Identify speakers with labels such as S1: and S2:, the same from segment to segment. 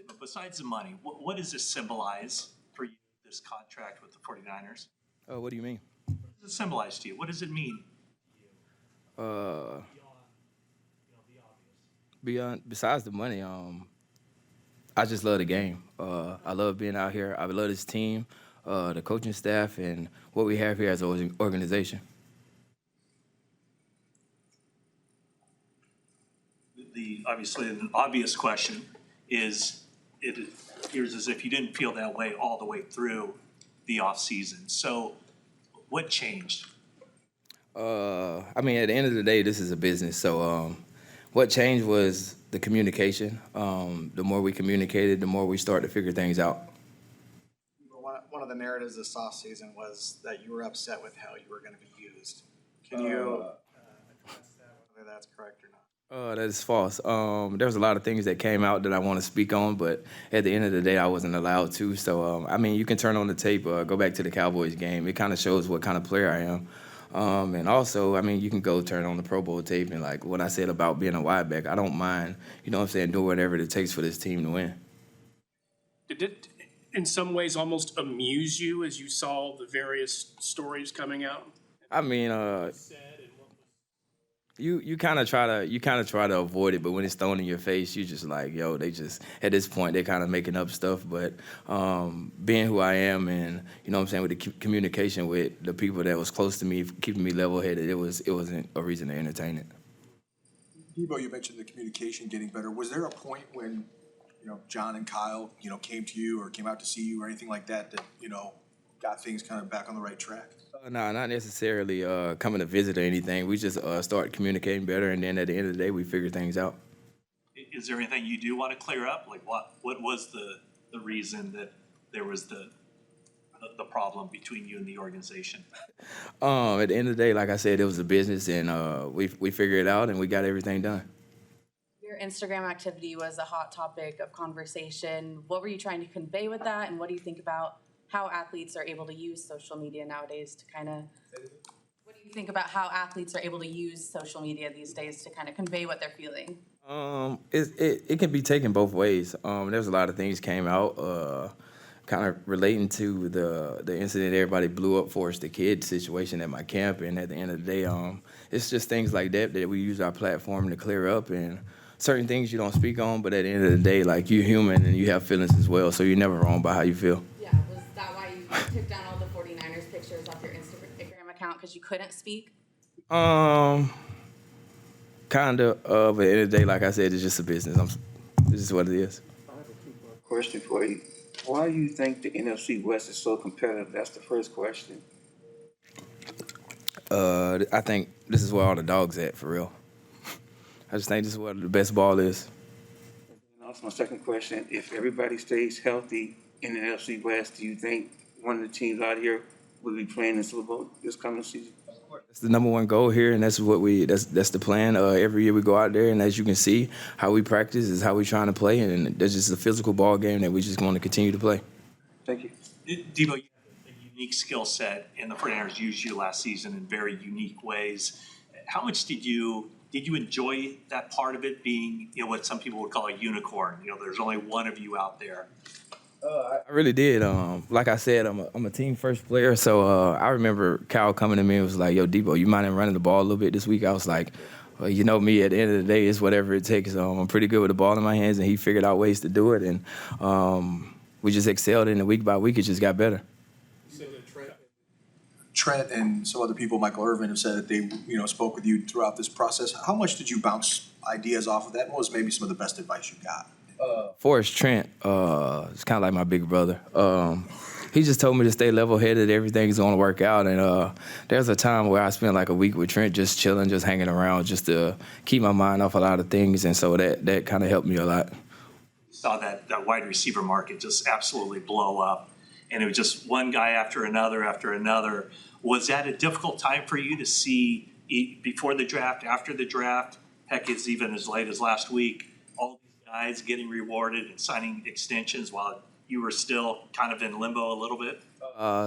S1: but besides the money, what does this symbolize for you, this contract with the 49ers?
S2: Oh, what do you mean?
S1: What does it symbolize to you? What does it mean?
S2: Uh, besides the money, I just love the game. I love being out here. I love this team, the coaching staff, and what we have here as an organization.
S1: Obviously an obvious question is, it appears as if you didn't feel that way all the way through the offseason. So what changed?
S2: I mean, at the end of the day, this is a business. So what changed was the communication. The more we communicated, the more we start to figure things out.
S3: One of the narratives this offseason was that you were upset with how you were going to be used. Can you address that, whether that's correct or not?
S2: That is false. There's a lot of things that came out that I want to speak on, but at the end of the day, I wasn't allowed to. So, I mean, you can turn on the tape, go back to the Cowboys game. It kind of shows what kind of player I am. And also, I mean, you can go turn on the Pro Bowl tape and, like, what I said about being a wide back, I don't mind, you know what I'm saying, doing whatever it takes for this team to win.
S4: Did it, in some ways, almost amuse you as you saw the various stories coming out?
S2: I mean, you kind of try to avoid it, but when it's thrown in your face, you just like, yo, they just, at this point, they're kind of making up stuff. But being who I am and, you know what I'm saying, with the communication with the people that was close to me, keeping me level-headed, it wasn't a reason to entertain it.
S5: Deebo, you mentioned the communication getting better. Was there a point when, you know, John and Kyle, you know, came to you or came out to see you or anything like that that, you know, got things kind of back on the right track?
S2: No, not necessarily coming to visit or anything. We just start communicating better, and then at the end of the day, we figure things out.
S1: Is there anything you do want to clear up? Like what was the reason that there was the problem between you and the organization?
S2: At the end of the day, like I said, it was a business, and we figured it out, and we got everything done.
S6: Your Instagram activity was a hot topic of conversation. What were you trying to convey with that, and what do you think about how athletes are able to use social media nowadays to kind of, what do you think about how athletes are able to use social media these days to kind of convey what they're feeling?
S2: It can be taken both ways. There's a lot of things came out kind of relating to the incident everybody blew up for us, the kid situation at my camp, and at the end of the day, it's just things like that we use our platform to clear up, and certain things you don't speak on, but at the end of the day, like, you're human and you have feelings as well, so you're never wrong about how you feel.
S6: Yeah, was that why you took down all the 49ers pictures off your Instagram account, because you couldn't speak?
S2: Kind of, but at the end of the day, like I said, it's just a business. This is what it is.
S7: I have a two-part question for you. Why do you think the NFC West is so competitive? That's the first question.
S2: I think this is where all the dogs at, for real. I just think this is where the best ball is.
S7: And also my second question, if everybody stays healthy in the NFC West, do you think one of the teams out here will be playing in the Super Bowl this coming season?
S2: That's the number one goal here, and that's the plan. Every year we go out there, and as you can see, how we practice is how we're trying to play, and that's just a physical ball game that we just want to continue to play.
S7: Thank you.
S1: Deebo, you have a unique skill set, and the 49ers used you last season in very unique ways. How much did you enjoy that part of it, being, you know, what some people would call a unicorn? You know, there's only one of you out there.
S2: I really did. Like I said, I'm a team first player, so I remember Kyle coming to me and was like, yo, Deebo, you mind running the ball a little bit this week? I was like, well, you know me, at the end of the day, it's whatever it takes. I'm pretty good with the ball in my hands, and he figured out ways to do it, and we just excelled in it week by week. It just got better.
S5: Trent and some other people, Michael Irvin, have said that they, you know, spoke with you throughout this process. How much did you bounce ideas off of that? What was maybe some of the best advice you got?
S2: Forrest Trent, it's kind of like my big brother. He just told me to stay level-headed. Everything's going to work out. And there's a time where I spent like a week with Trent just chilling, just hanging around, just to keep my mind off a lot of things. And so that kind of helped me a lot.
S1: Saw that wide receiver market just absolutely blow up. And it was just one guy after another. Was that a difficult time for you to see before the draft, after the draft, heck, it's even as late as last week, all these guys getting rewarded and signing extensions while you were still kind of in limbo a little bit?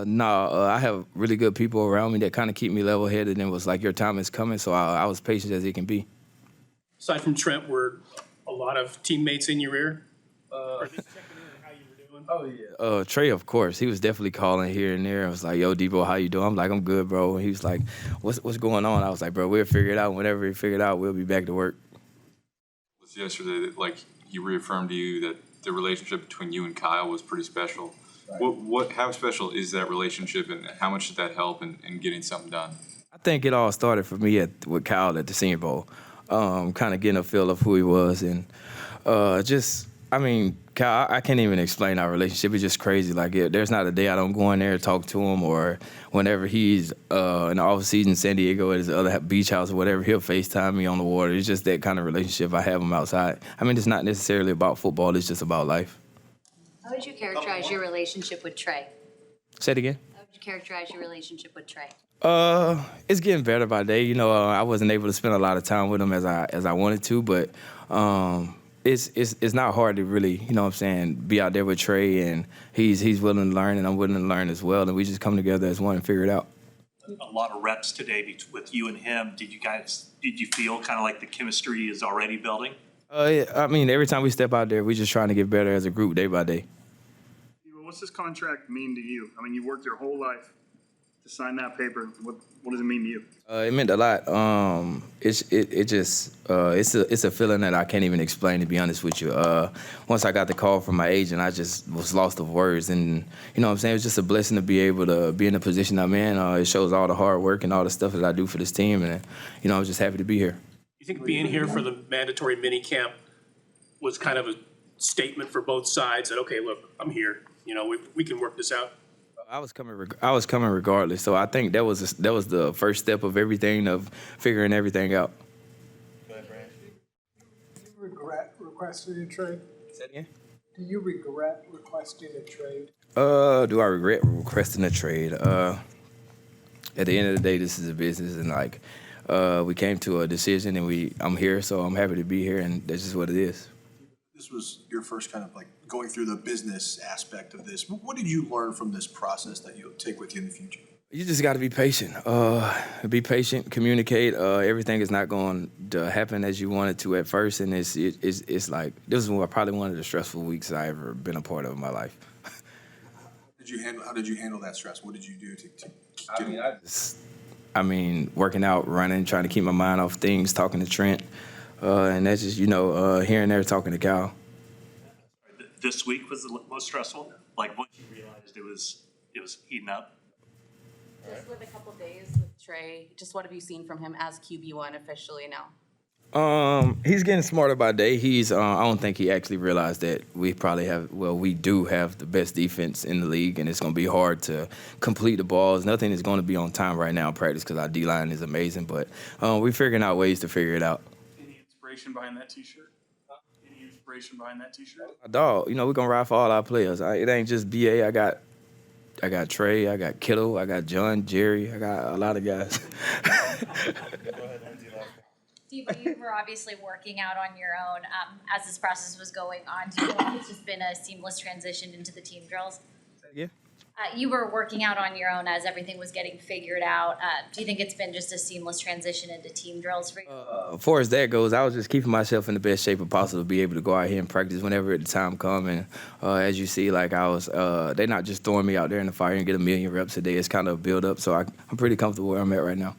S2: No, I have really good people around me that kind of keep me level-headed and was like, your time is coming, so I was patient as it can be.
S4: Aside from Trent, were a lot of teammates in your ear? Or just checking in on how you were doing?
S2: Oh yeah. Trey, of course, he was definitely calling here and there. I was like, "Yo, Deebo, how you doing?" I'm like, "I'm good, bro." And he was like, "What's going on?" I was like, "Bro, we'll figure it out. Whenever we figure it out, we'll be back to work."
S8: Was yesterday that like he reaffirmed to you that the relationship between you and Kyle was pretty special. Right. How special is that relationship, and how much did that help in getting something done?
S2: I think it all started for me with Kyle at the Senior Bowl, kind of getting a feel of who he was, and Kyle, I can't even explain our relationship. It's just crazy. Like, there's not a day I don't go in there and talk to him, or whenever he's in the off-season in San Diego at his other beach house or whatever, he'll FaceTime me on the water. It's just that kind of relationship I have him outside. I mean, it's not necessarily about football. It's just about life.
S9: How would you characterize your relationship with Trey?
S2: Say it again.
S9: How would you characterize your relationship with Trey?
S2: It's getting better by day. You know, I wasn't able to spend a lot of time with him as I wanted to, but it's not hard to really, you know what I'm saying, be out there with Trey, and he's willing to learn, and I'm willing to learn as well, and we just come together as one and figure it out.
S1: A lot of reps today with you and him. Did you feel kind of like the chemistry is already building?
S2: Yeah, I mean, every time we step out there, we're just trying to get better as a group day by day.
S10: What's this contract mean to you? I mean, you worked your whole life to sign that paper. What does it mean to you?
S2: It meant a lot. It's a feeling that I can't even explain, to be honest with you. Once I got the call from my agent, I just was lost of words, and you know what I'm saying, it's just a blessing to be able to be in the position I'm in. It shows all the hard work and all the stuff that I do for this team, and you know, I'm just happy to be here.
S4: You think being here for the mandatory minicamp was kind of a statement for both sides that, okay, look, I'm here. You know, we can work this out?
S2: I was coming regardless, so I think that was the first step of everything, of figuring everything out.
S11: Do you regret requesting a trade?
S2: Say that again?
S11: Do you regret requesting a trade?
S2: Do I regret requesting a trade? At the end of the day, this is a business, and like we came to a decision, and I'm here, so I'm happy to be here, and that's just what it is.
S5: This was your first kind of like going through the business aspect of this. What did you learn from this process that you'll take with you in the future?
S2: You just got to be patient. Be patient, communicate. Everything is not going to happen as you want it to at first, and it's like, this is probably one of the stressful weeks I ever been a part of in my life.
S5: How did you handle that stress? What did you do to get
S2: it? Working out, running, trying to keep my mind off things, talking to Trent, and that's just, here and there talking to Cal.
S1: This week was the most stressful? Like, once you realized it was heating up?
S6: Just with a couple days with Trey, just what have you seen from him as QB1 officially now?
S2: He's getting smarter by day. I don't think he actually realized that we do have the best defense in the league, and it's going to be hard to complete the balls. Nothing is going to be on time right now in practice because our D-line is amazing, but we're figuring out ways to figure it out.
S10: Any inspiration behind that T-shirt? Any inspiration behind that T-shirt?
S2: My dog, we're going to ride for all our players. It ain't just BA. I got Trey, I got Kittle, I got John, Jerry, I got a lot of guys.
S9: Deebo, you were obviously working out on your own as this process was going on. Do you feel like it's just been a seamless transition into the team drills?
S2: Yeah.
S9: You were working out on your own as everything was getting figured out. Do you think it's been just a seamless transition into team drills for you?
S2: As far as that goes, I was just keeping myself in the best shape possible to be able to go out here and practice whenever the time comes. And as you see, like they're not just throwing me out there in the fire and get a million reps a day. It's kind of a build up, so I'm pretty comfortable where I'm at right now.